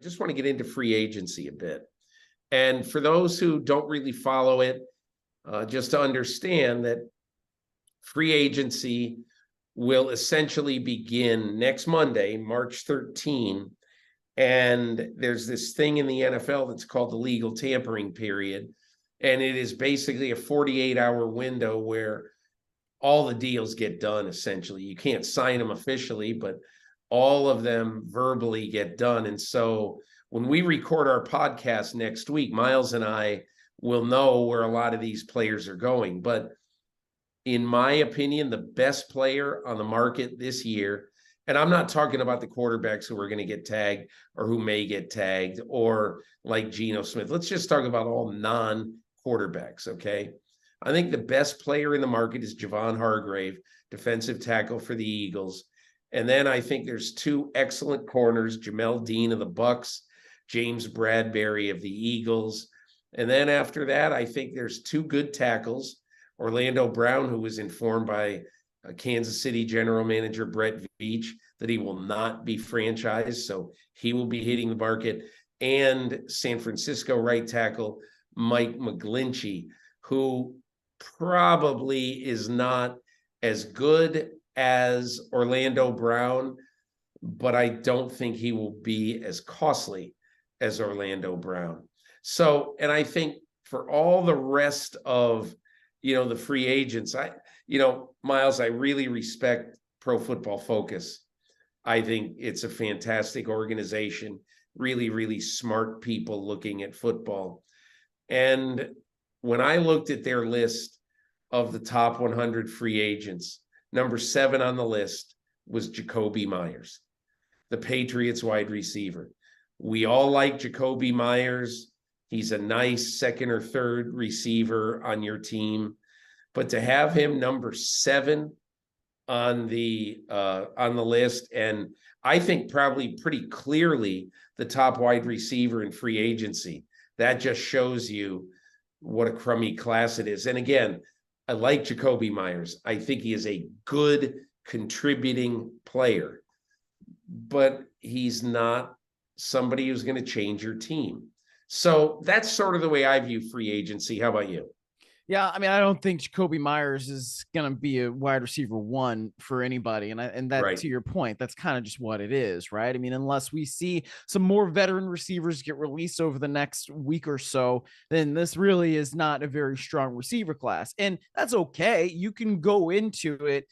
just want to get into free agency a bit. And for those who don't really follow it, just to understand that free agency will essentially begin next Monday, March 13. And there's this thing in the NFL that's called the legal tampering period. And it is basically a 48-hour window where all the deals get done, essentially. You can't sign them officially, but all of them verbally get done. And so when we record our podcast next week, Myles and I will know where a lot of these players are going. But in my opinion, the best player on the market this year, and I'm not talking about the quarterbacks who are going to get tagged or who may get tagged or like Geno Smith. Let's just talk about all non-quarterbacks, okay? I think the best player in the market is Javon Hargrave, defensive tackle for the Eagles. And then I think there's two excellent corners, Jamel Dean of the Bucks, James Bradberry of the Eagles. And then after that, I think there's two good tackles, Orlando Brown, who was informed by Kansas City general manager Brett Veach that he will not be franchised, so he will be hitting the market, and San Francisco right tackle Mike McGlinchey, who probably is not as good as Orlando Brown, but I don't think he will be as costly as Orlando Brown. So, and I think for all the rest of, the free agents, Myles, I really respect Pro Football Focus. I think it's a fantastic organization, really, really smart people looking at football. And when I looked at their list of the top 100 free agents, number 7 on the list was Jakobi Meyers, the Patriots wide receiver. We all like Jakobi Meyers. He's a nice second or third receiver on your team. But to have him number 7 on the list, and I think probably pretty clearly the top wide receiver in free agency, that just shows you what a crummy class it is. And again, I like Jakobi Meyers. I think he is a good contributing player, but he's not somebody who's going to change your team. So that's sort of the way I view free agency. How about you? Yeah, I mean, I don't think Jakobi Meyers is going to be a wide receiver 1 for anybody. And that, right, to your point, that's kind of just what it is, right? I mean, unless we see some more veteran receivers get released over the next week or so, then this really is not a very strong receiver class. And that's okay. You can go into it.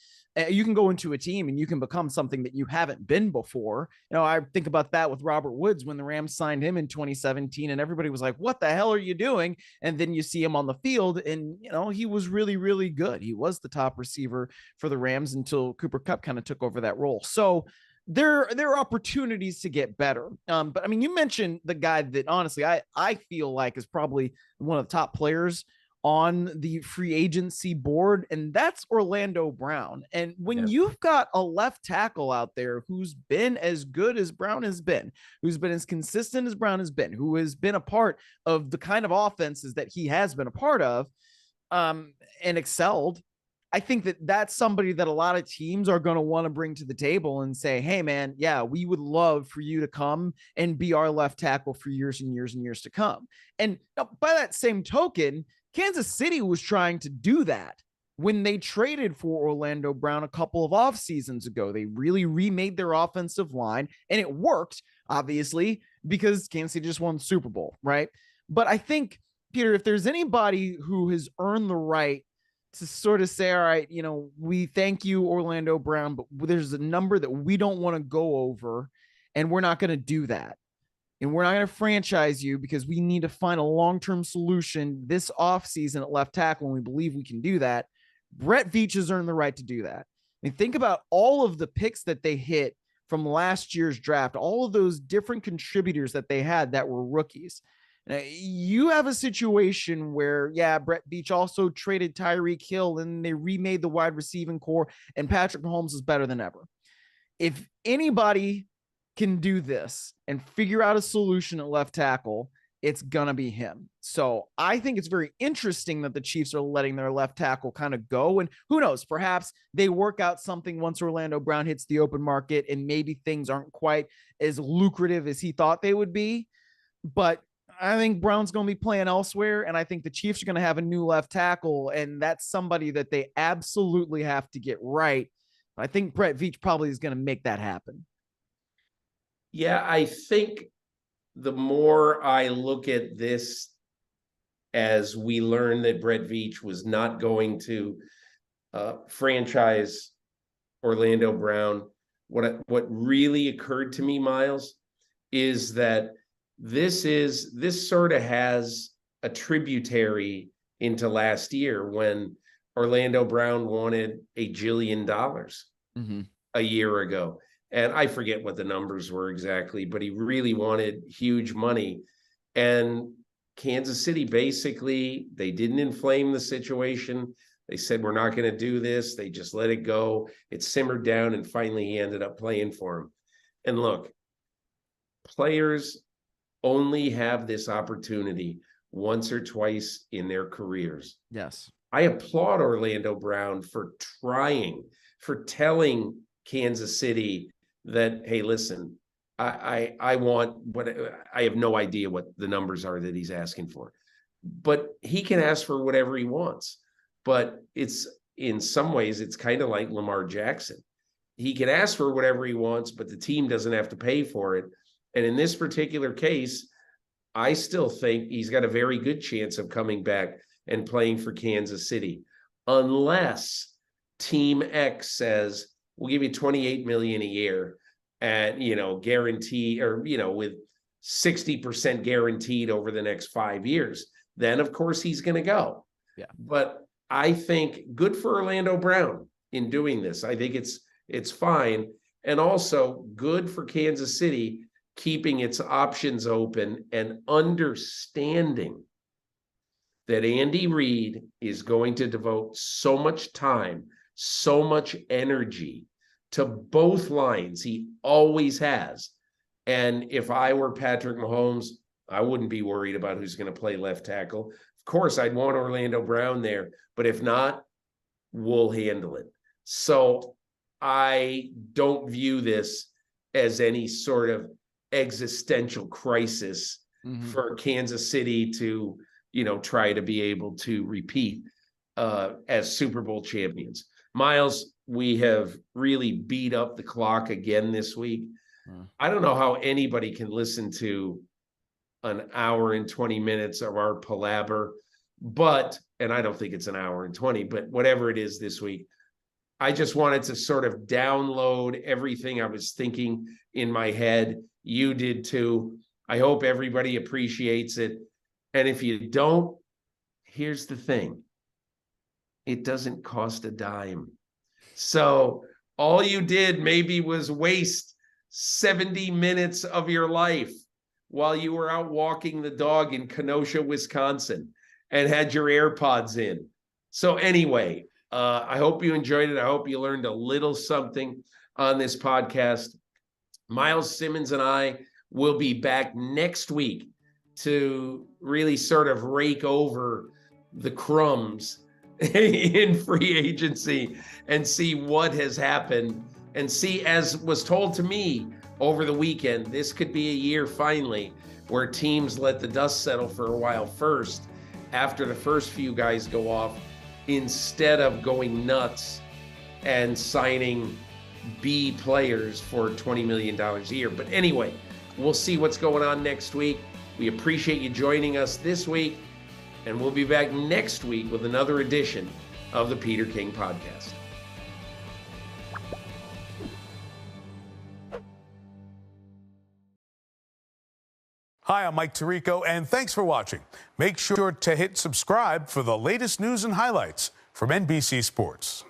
You can go into a team and you can become something that you haven't been before. I think about that with Robert Woods when the Rams signed him in 2017 and everybody was like, what the hell are you doing? And then you see him on the field and, he was really, really good. He was the top receiver for the Rams until Cooper Kupp kind of took over that role. So there are opportunities to get better. But I mean, you mentioned the guy that honestly, I feel like is probably one of the top players on the free agency board, and that's Orlando Brown. And when you've got a left tackle out there who's been as good as Brown has been, who's been as consistent as Brown has been, who has been a part of the kind of offenses that he has been a part of, and excelled, I think that that's somebody that a lot of teams are going to want to bring to the table and say, hey man, yeah, we would love for you to come and be our left tackle for years and years and years to come. And by that same token, Kansas City was trying to do that when they traded for Orlando Brown a couple of off seasons ago. They really remade their offensive line, and it worked, obviously, because Kansas City just won the Super Bowl, right? But I think, Peter, if there's anybody who has earned the right to sort of say, all right, we thank you, Orlando Brown, but there's a number that we don't want to go over, and we're not going to do that. And we're not going to franchise you because we need to find a long-term solution this offseason at left tackle, and we believe we can do that. Brett Veach has earned the right to do that. I mean, think about all of the picks that they hit from last year's draft, all of those different contributors that they had that were rookies. Now, you have a situation where, Brett Veach also traded Tyreek Hill, and they remade the wide receiving core, and Patrick Mahomes is better than ever. If anybody can do this and figure out a solution at left tackle, it's going to be him. So I think it's very interesting that the Chiefs are letting their left tackle kind of go. And who knows, perhaps they work out something once Orlando Brown hits the open market and maybe things aren't quite as lucrative as he thought they would be. But I think Brown's going to be playing elsewhere. And I think the Chiefs are going to have a new left tackle. And that's somebody that they absolutely have to get right. I think Brett Veach probably is going to make that happen. Yeah, I think the more I look at this, as we learn that Brett Veach was not going to franchise Orlando Brown, what really occurred to me, Miles, is that this sort of has a tributary into last year when Orlando Brown wanted $1 jillion a year ago. And I forget what the numbers were exactly, but he really wanted huge money. And Kansas City, basically, they didn't inflame the situation. They said, we're not going to do this. They just let it go. It simmered down, and finally he ended up playing for him. And look, players only have this opportunity once or twice in their careers. Yes. I applaud Orlando Brown for trying, for telling Kansas City that, hey, listen, I want what I have no idea what the numbers are that he's asking for, but he can ask for whatever he wants. But it's, in some ways, it's kind of like Lamar Jackson. He can ask for whatever he wants, but the team doesn't have to pay for it. And in this particular case, I still think he's got a very good chance of coming back and playing for Kansas City, unless Team X says, we'll give you $28 million a year and, guarantee, or, with 60% guaranteed over the next 5 years. Then, of course, he's going to go. Yeah. But I think good for Orlando Brown in doing this. I think it's fine. And also good for Kansas City keeping its options open and understanding that Andy Reid is going to devote so much time, so much energy to both lines. He always has. And if I were Patrick Mahomes, I wouldn't be worried about who's going to play left tackle. Of course, I'd want Orlando Brown there, but if not, we'll handle it. So I don't view this as any sort of existential crisis for Kansas City to, try to be able to repeat as Super Bowl champions. Miles, we have really beat up the clock again this week. I don't know how anybody can listen to an hour and 20 minutes of our palaver, and I don't think it's an hour and 20, but whatever it is this week, I just wanted to sort of download everything I was thinking in my head. You did too. I hope everybody appreciates it. And if you don't, here's the thing. It doesn't cost a dime. So all you did maybe was waste 70 minutes of your life while you were out walking the dog in Kenosha, Wisconsin, and had your AirPods in. So anyway, I hope you enjoyed it. I hope you learned a little something on this podcast. Myles Simmons and I will be back next week to really sort of rake over the crumbs in free agency and see what has happened, and see, as was told to me over the weekend, this could be a year finally where teams let the dust settle for a while first after the first few guys go off, instead of going nuts and signing B players for $20 million a year. But anyway, we'll see what's going on next week. We appreciate you joining us this week, and we'll be back next week with another edition of the Peter King Podcast. Hi, I'm Mike Tirico, and thanks for watching. Make sure to hit subscribe for the latest news and highlights from NBC Sports.